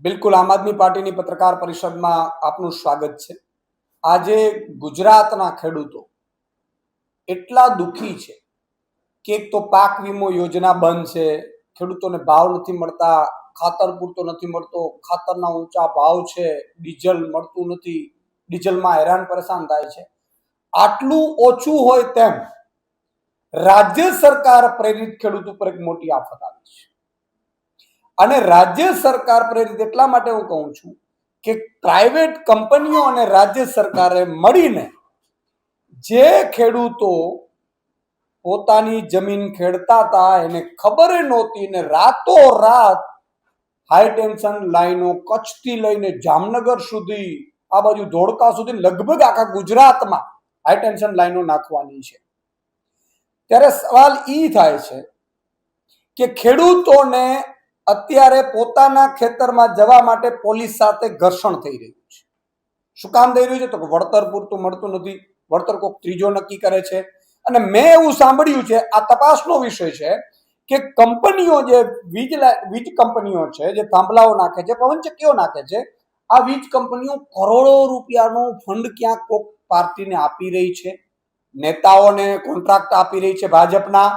બિલકુલ આમ આદમી પાર્ટીની પત્રકાર પરિષદમાં આપનું સ્વાગત છે। આજે ગુજરાતના ખેડૂતો એટલા દુઃખી છે કે એક તો પાક વીમો યોજના બંધ છે, ખેડૂતોને ભાવ નથી મળતા, ખાતર પૂરતો નથી મળતો, ખાતરના ઊંચા ભાવ છે, ડીઝલ મળતું નથી, ડીઝલમાં હેરાન પરેશાન થાય છે। આટલું ઓછું હોય તેમ રાજ્ય સરકાર પ્રેરિત ખેડૂત ઉપર એક મોટી આફત આવી છે। અને રાજ્ય સરકાર પ્રેરિત એટલા માટે હું કહું છું કે પ્રાઇવેટ કંપનીઓ અને રાજ્ય સરકારે મળીને જે ખેડૂતો પોતાની જમીન ખેડતા હતા એને ખબર નહોતી ને રાતોરાત હાઈ ટેન્શન લાઈનો કચ્છથી લઈને જામનગર સુધી, આ બાજુ ધોળકા સુધી, લગભગ આખા ગુજરાતમાં હાઈ ટેન્શન લાઈનો નાખવાની છે। ત્યારે સવાલ ઈ થાય છે કે ખેડૂતોને અત્યારે પોતાના ખેતરમાં જવા માટે પોલીસ સાથે ઘર્ષણ થઈ રહ્યું છે। શું કામ થઈ રહ્યું છે? તો કે વળતર પૂરતું મળતું નથી, વળતર કોઈક ત્રીજો નક્કી કરે છે। અને મેં એવું સાંભળ્યું છે, આ તપાસનો વિષય છે કે કંપનીઓ જે વીજ કંપનીઓ છે, જે થાંભલાઓ નાખે છે, પવનચક્કીઓ નાખે છે, આ વીજ કંપનીઓ કરોડો રૂપિયાનો ફંડ ક્યાંક કોઈક પાર્ટીને આપી રહી છે, નેતાઓને કોન્ટ્રાક્ટ આપી રહી છે ભાજપના,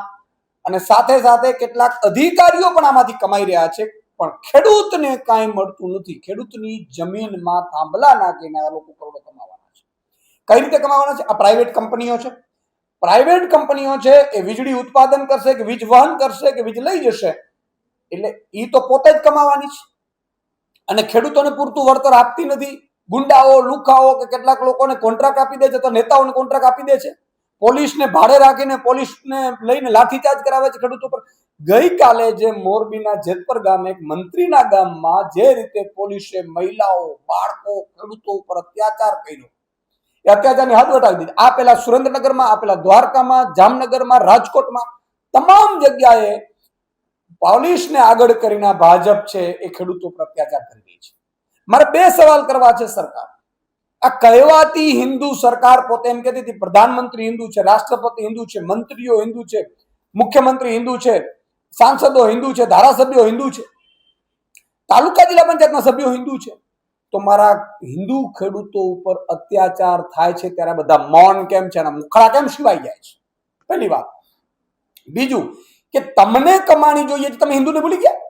અને સાથે સાથે કેટલાક અધિકારીઓ પણ આમાંથી કમાઈ રહ્યા છે, પણ ખેડૂતને કાંઈ મળતું નથી। ખેડૂતની જમીનમાં થાંભલા નાખીને આ લોકો કરોડો કમાવાના છે। કઈ રીતે કમાવાના છે? આ પ્રાઇવેટ કંપનીઓ છે, પ્રાઇવેટ કંપનીઓ છે એ વીજળી ઉત્પાદન કરશે કે વીજ વહન કરશે કે વીજ લઈ જશે, એટલે એ તો પોતે જ કમાવાની છે। અને ખેડૂતોને પૂરતું વળતર આપતી નથી। ગુંડાઓ, લુખાઓ કે કેટલાક લોકોને કોન્ટ્રાક્ટ આપી દે છે, તો નેતાઓને કોન્ટ્રાક્ટ આપી દે છે, પોલીસને ભાડે રાખીને પોલીસને લઈને લાઠીચાર્જ કરાવે છે ખેડૂતો પર। ગઈકાલે જે મોરબીના જેતપર ગામે એક મંત્રીના ગામમાં જે રીતે પોલીસે મહિલાઓ, બાળકો, ખેડૂતો ઉપર અત્યાચાર કર્યો, એ અત્યાચારની હદ વટાવી દીધી। આ પેલા સુરેન્દ્રનગરમાં, આ પેલા દ્વારકામાં, જામનગરમાં, રાજકોટમાં, તમામ જગ્યાએ પોલીસને આગળ કરીને ભાજપ છે એ ખેડૂતો પર અત્યાચાર કરી રહી છે। મારે બે સવાલ કરવા છે સરકાર। આ કહેવાતી હિન્દુ સરકાર પોતે એમ કહેતી હતી પ્રધાનમંત્રી હિન્દુ છે, રાષ્ટ્રપતિ હિન્દુ છે, મંત્રીઓ હિન્દુ છે, મુખ્યમંત્રી હિન્દુ છે, સાંસદો હિન્દુ છે, ધારાસભ્યો હિન્દુ છે, તાલુકા જિલ્લા પંચાયતના સભ્યો હિન્દુ છે, તો મારા હિન્દુ ખેડૂતો ઉપર અત્યાચાર થાય છે ત્યારે બધા મૌન કેમ છે, એના મુખડા કેમ સિવાય જાય છે? પહેલી વાત। બીજું કે તમને કમાણી જોઈએ છે, તમે હિન્દુને ભૂલી ગયા?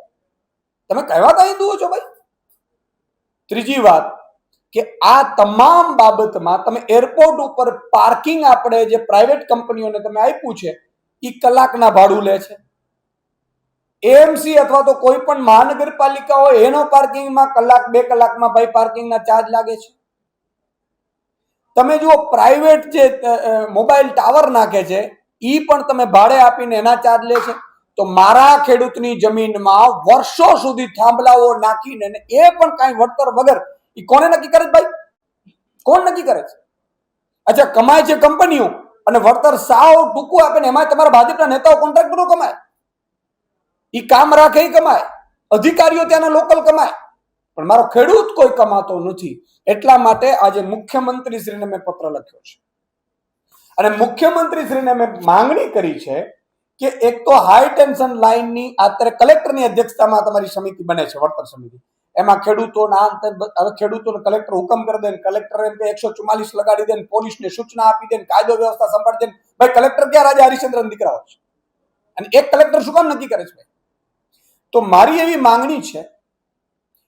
તમે કહેવાતા હિન્દુઓ છો ભાઈ? ત્રીજી વાત કે આ તમામ બાબતમાં તમે એરપોર્ટ ઉપર પાર્કિંગ આપણે જે પ્રાઇવેટ કંપનીઓને તમે આપ્યું છે એ કલાકના ભાડું લે છે। એએમસી અથવા તો કોઈ પણ મહાનગરપાલિકા હોય એનો પાર્કિંગમાં કલાક, 2 કલાકમાં ભાઈ પાર્કિંગના ચાર્જ લાગે છે। તમે જુઓ પ્રાઇવેટ જે મોબાઈલ ટાવર નાખે છે એ પણ તમે ભાડે આપીને એના ચાર્જ લે છે। તો મારા ખેડૂતની જમીનમાં વર્ષો સુધી થાંભલાઓ નાખીને એ પણ કાંઈ વળતર વગર, એ કોને નક્કી કરે છે ભાઈ? કોણ નક્કી કરે છે? અચ્છા, કમાય છે કંપનીઓ અને વળતર સાવ ટૂંકું આપે ને એમાં તમારા ભાજપના નેતાઓ કોન્ટ્રાક્ટરો કમાય, એ કામ રાખે એ કમાય, અધિકારીઓ ત્યાંના લોકલ કમાય, પણ મારો ખેડૂત કોઈ કમાતો નથી। એટલા માટે આજે મુખ્યમંત્રીશ્રીને મેં પત્ર લખ્યો છે અને મુખ્યમંત્રીશ્રીને મેં માંગણી કરી છે કે એક તો હાઈ ટેન્શન લાઈનની અત્યારે કલેક્ટરની અધ્યક્ષતામાં તમારી સમિતિ બને છે, વળતર સમિતિ, એમાં ખેડૂતોના હવે ખેડૂતોને કલેક્ટર હુકમ કરી દે, કલેક્ટર એમ કે 144 લગાડી દે, પોલીસને સૂચના આપી દે, કાયદો વ્યવસ્થા સંભાળી દે। ભાઈ કલેક્ટર ક્યાં રાજા હરિશ્ચંદ્ર દીકરાઓ છે? અને એક કલેક્ટર શું કામ નક્કી કરે છે? તો મારી એવી માંગણી છે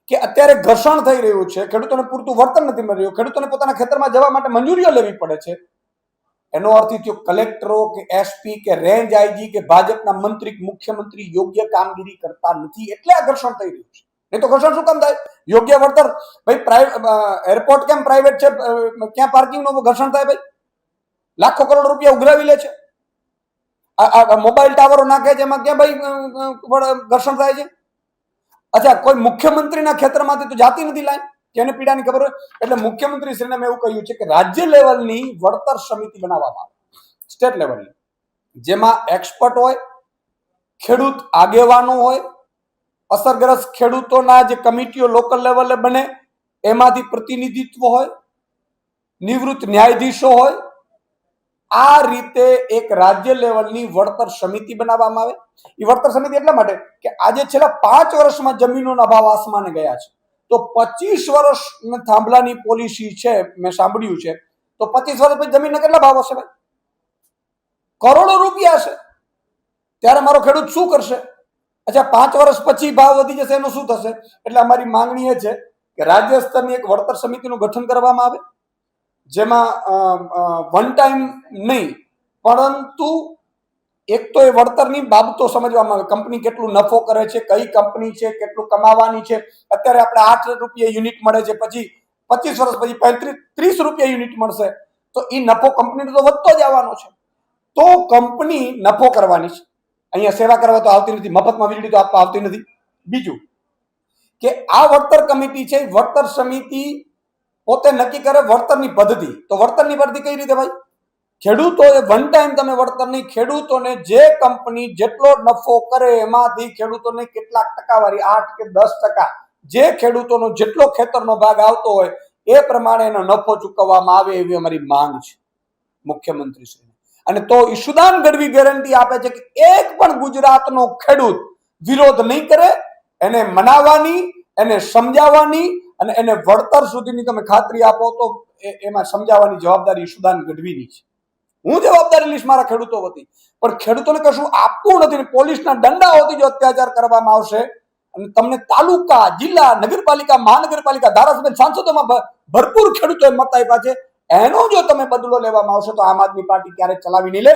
કે અત્યારે ઘર્ષણ થઈ રહ્યું છે, ખેડૂતોને પૂરતું વળતર નથી મળી રહ્યું, ખેડૂતોને પોતાના ખેતરમાં જવા માટે મંજૂરીઓ લેવી પડે છે। એનો અર્થ એ થયો કલેક્ટરો કે એસપી કે રેન્જ આઈજી કે ભાજપના મંત્રી, મુખ્યમંત્રી યોગ્ય કામગીરી કરતા નથી, એટલે આ ઘર્ષણ થઈ રહ્યું છે। નહીં તો ઘર્ષણ શું કામ થાય? યોગ્ય વળતર ભાઈ, એરપોર્ટ કેમ પ્રાઇવેટ છે, ક્યાં પાર્કિંગનું ઘર્ષણ થાય ભાઈ? લાખો કરોડ રૂપિયા ઉઘરાવી લે છે। આ મોબાઈલ ટાવરો નાખે છે એમાં ક્યાં ભાઈ ઘર્ષણ થાય છે? અચ્છા, કોઈ મુખ્યમંત્રીના ખેતરમાંથી તો જાતી નથી લાઈન, જેને પીડાની ખબર હોય। એટલે મુખ્યમંત્રીશ્રીને મેં એવું કહ્યું છે કે રાજ્ય લેવલની વળતર સમિતિ બનાવવામાં આવે, સ્ટેટ લેવલની, જેમાં એક્સપર્ટ હોય, ખેડૂત આગેવાનો હોય, અસરગ્રસ્ત ખેડૂતોના જે કમિટીઓ લોકલ લેવલે બને એમાંથી પ્રતિનિધિત્વ હોય, નિવૃત્ત ન્યાયાધીશો હોય, આ રીતે એક રાજ્ય લેવલની વળતર સમિતિ બનાવવામાં આવે। એ વળતર સમિતિ એટલા માટે કે આજે છેલ્લા 5 વર્ષમાં જમીનોના ભાવ આસમાને ગયા છે, તો 25 વર્ષ થાંભલાની પોલિસી છે, મેં સાંભળ્યું છે, તો 25 વર્ષ પછી જમીનના કેટલા ભાવ હશે ભાઈ? કરોડો રૂપિયા છે. ત્યારે મારો ખેડૂત શું કરશે? અચ્છા, 5 વર્ષ પછી ભાવ વધી જશે, એનું શું થશે? એટલે અમારી માંગણી એ છે કે રાજ્ય સ્તરની એક વળતર સમિતિનું ગઠન કરવામાં આવે, જેમાં વન ટાઈમ નહીં, પરંતુ એક તો એ વળતરની બાબતો સમજવામાં આવે. કંપની કેટલું નફો કરે છે, કઈ કંપની છે, કેટલું કમાવાની છે. અત્યારે આપણે 8 રૂપિયા યુનિટ મળે છે, પછી 25 વર્ષ પછી 30 રૂપિયા યુનિટ મળશે, તો એ નફો કંપનીનો તો વધતો જ આવવાનો છે. તો કંપની નફો કરવાની છે, અહીંયા સેવા કરવા તો આવતી નથી, મફતમાં વીજળી તો આપવા આવતી નથી. બીજું કે આ વળતર કમિટી છે, વળતર સમિતિ પોતે નક્કી કરે વળતરની પદ્ધતિ. તો વળતરની પદ્ધતિ કઈ રીતે ભાઈ? ખેડૂતોએ વન ટાઈમ તમે વળતર નહીં, ખેડૂતોને જે કંપની જેટલો નફો કરે એમાંથી ખેડૂતોને કેટલાક ટકાવારી 8 કે 10%, જે ખેડૂતોનો જેટલો ખેતરનો ભાગ આવતો હોય એ પ્રમાણે એનો નફો ચૂકવવામાં આવે, એવી અમારી માંગ છે મુખ્યમંત્રી શ્રી. અને તો ઈશુદાન ગઢવી ગેરંટી આપે છે કે એક પણ ગુજરાતનો ખેડૂત વિરોધ નહીં કરે, એને મનાવવાની, એને સમજાવવાની અને એને વળતર સુધીની તમે ખાતરી આપો તો એમાં સમજાવવાની જવાબદારી ઈશુદાન ગઢવીની છે. હું જવાબદારી લઈશ મારા ખેડૂતો વતી, પણ ખેડૂતોને કશું આપવું નથી. પોલીસના દંડાઓથી જો અત્યાચાર કરવામાં આવશે અને તમને તાલુકા, જિલ્લા, નગરપાલિકા, મહાનગરપાલિકા, ધારાસભ્ય, સાંસદોમાં ભરપૂર ખેડૂતોએ મત આપ્યા છે, એનો જો તમે બદલો લેવામાં આવશે તો આમ આદમી પાર્ટી ક્યારેય ચલાવી નહીં લે.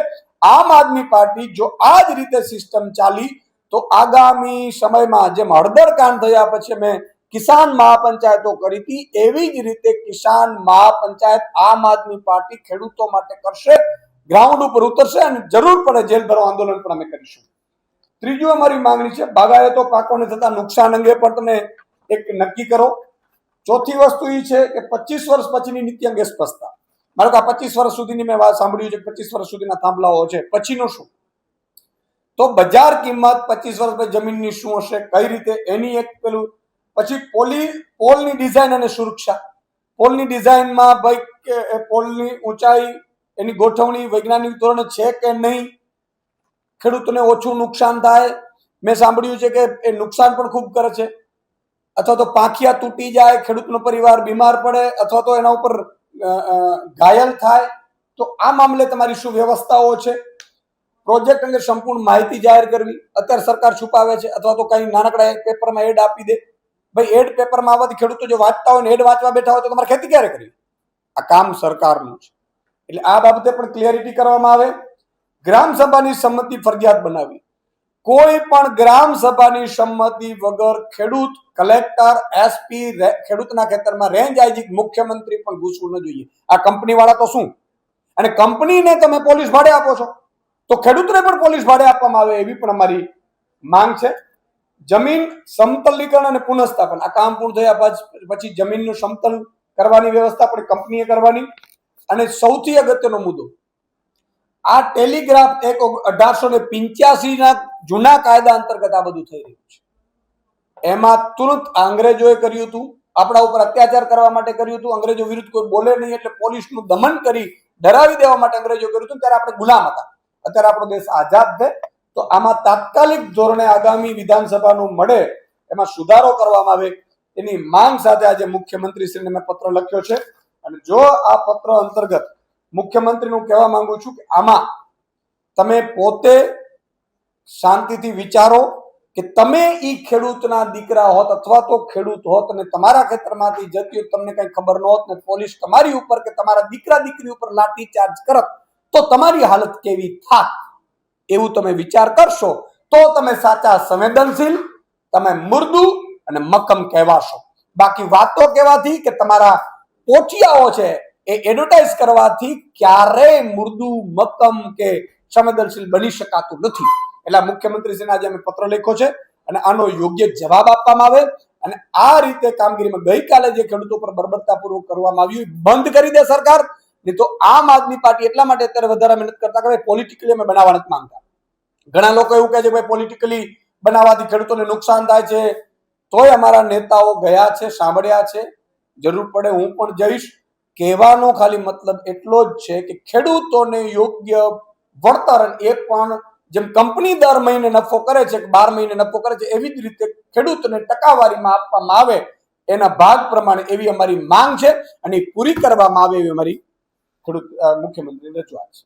આમ આદમી પાર્ટી જો આ જ રીતે સિસ્ટમ ચાલી તો આગામી સમયમાં જેમ હળદર કાંડ થયા પછી મેં કિસાન મહાપંચાયતો કરી હતી, એવી જ રીતે કિસાન મહાપંચાયત આમ આદમી પાર્ટી ખેડૂતો માટે કરશે, ગ્રાઉન્ડ ઉપર ઉતરશે અને જરૂર પડે જેલ ભરો આંદોલન પણ અમે કરીશું. ત્રીજું અમારી માંગણી છે, બાગાયતો પાકોને થતા નુકસાન અંગે પણ તમે એક નક્કી કરો. ચોથી વસ્તુ એ છે કે 25 વર્ષ પછીની નીતિ અંગે સ્પષ્ટતા. મારો કે 25 વર્ષ સુધીની મેં વાત સાંભળ્યું છે, 25 વર્ષ સુધીના થાંભલાઓ છે, પછીનું શું? તો બજાર કિંમત 25 વર્ષ પછી જમીનની શું હશે, કઈ રીતે, એની એક પેલું. પછી પોલની ડિઝાઇન અને સુરક્ષા. પોલની ડિઝાઇનમાં ભાઈ પોલની ઊંચાઈ, એની ગોઠવણી વૈજ્ઞાનિક ધોરણે છે કે નહીં, ખેડૂતોને ઓછું નુકસાન થાય. મેં સાંભળ્યું છે કે એ નુકસાન પણ ખૂબ કરે છે, અથવા તો પાંખિયા તૂટી જાય, ખેડૂતનો પરિવાર બીમાર પડે, અથવા તો એના ઉપર ઘાયલ થાય. તો આ મામલે તમારી શું વ્યવસ્થાઓ છે? પ્રોજેક્ટ અંગે સંપૂર્ણ માહિતી જાહેર કરવી. અત્યારે સરકાર છુપાવે છે, અથવા તો કઈ નાનકડા પેપરમાં એડ આપી દે. ભાઈ એડ પેપરમાં આવવાથી ખેડૂતો જો વાંચતા હોય ને એડ વાંચવા બેઠા હોય તો તમારે ખેતી ક્યારે કરવી? આ કામ સરકારનું છે. એટલે આ બાબતે પણ ક્લિયરિટી કરવામાં આવે. ગ્રામ સભાની સંમતિ ફરજિયાત બનાવી. કોઈ પણ ગ્રામ સભાની સંમતિ વગર ખેડૂત, કલેક્ટર, એસપી ખેડૂતના ખેતરમાં રેન્જ આઈજી, મુખ્યમંત્રી પણ ઘૂસવું ન જોઈએ. આ કંપની વાળા તો શું, અને કંપનીને તમે પોલીસ ભાડે આપો છો તો ખેડૂતને પણ પોલીસ ભાડે આપવામાં આવે, એવી પણ અમારી માંગ છે. જમીન સમતલીકરણ અને પુનઃસ્થાપન. આ કામ પૂર્ણ થયા પછી જમીનનું સમતલ કરવાની વ્યવસ્થા પણ કંપનીએ કરવાની. અને સૌથી અગત્યનો મુદ્દો, આ ટેલિગ્રાફ એક્ટ 1885 જૂના કાયદા અંતર્ગત આ બધું થઈ રહ્યું છે. એમાં તુરંત અંગ્રેજોએ કર્યું હતું, આપણા ઉપર અત્યાચાર કરવા માટે કર્યું હતું. અંગ્રેજો વિરુદ્ધ કોઈ બોલે નહીં એટલે પોલીસનું દમન કરી ડરાવી દેવા માટે અંગ્રેજો કર્યું હતું. ત્યારે આપણે ગુલામ હતા. અત્યારે આપણો દેશ આઝાદ છે, તો આમાં તાત્કાલિક ધોરણે આગામી વિધાનસભાનું મળે એમાં સુધારો કરવામાં આવે, એની માંગ સાથે આજે મુખ્યમંત્રીશ્રીને મેં પત્ર લખ્યો છે. અને જો આ પત્ર અંતર્ગત મુખ્યમંત્રીનું કહેવા માંગુ છું કે આમાં તમે પોતે શાંતિથી વિચારો કે તમે ઈ ખેડૂતના દીકરા હોત અથવા તો ખેડૂત હોત અને તમારા ખેતરમાંથી જતી તમને કઈ ખબર ન હોત ને પોલીસ તમારી ઉપર કે તમારા દીકરા દીકરી ઉપર લાઠી ચાર્જ કરત તો તમારી હાલત કેવી થાત, એવું તમે વિચાર કરશો તો તમે સાચા સંવેદનશીલ, તમે મૃદુ અને મક્કમ કહેવાશો. બાકી વાતો કહેવાથી કે તમારા પોચિયાઓ છે એ એડવર્ટાઇઝ કરવાથી ક્યારેય મૃદુ, મક્કમ કે સંવેદનશીલ બની શકાતું નથી. એટલે મુખ્યમંત્રીશ્રીને આજે અમે પત્ર લખ્યો છે અને આનો યોગ્ય જવાબ આપવામાં આવે અને આ રીતે કામગીરીમાં ગઈકાલે જે ખેડૂતો પર બર્બરતાપૂર્વક કરવામાં આવ્યું બંધ કરી દે સરકાર. નહીં તો આમ આદમી પાર્ટી એટલા માટે અત્યારે વધારે મહેનત કરતા કે પોલિટિકલી અમે બનાવવા નથી માંગતા. ઘણા લોકો એવું કહે છે કે પોલિટિકલી બનાવવાથી ખેડૂતોને નુકસાન થાય છે, તોય અમારા નેતાઓ ગયા છે, સાંભળ્યા છે, જરૂર પડે હું પણ જઈશ. કહેવાનો ખાલી મતલબ એટલો જ છે કે ખેડૂતોને યોગ્ય વળતર, એ પણ જેમ કંપની દર મહિને નફો કરે છે, 12 મહિને નફો કરે છે, એવી જ રીતે ખેડૂતને ટકાવારીમાં આપવામાં આવે એના ભાગ પ્રમાણે એવી અમારી માંગ છે અને પૂરી કરવામાં આવે એવી અમારી ખેડૂત મુખ્યમંત્રીની રજૂઆત છે.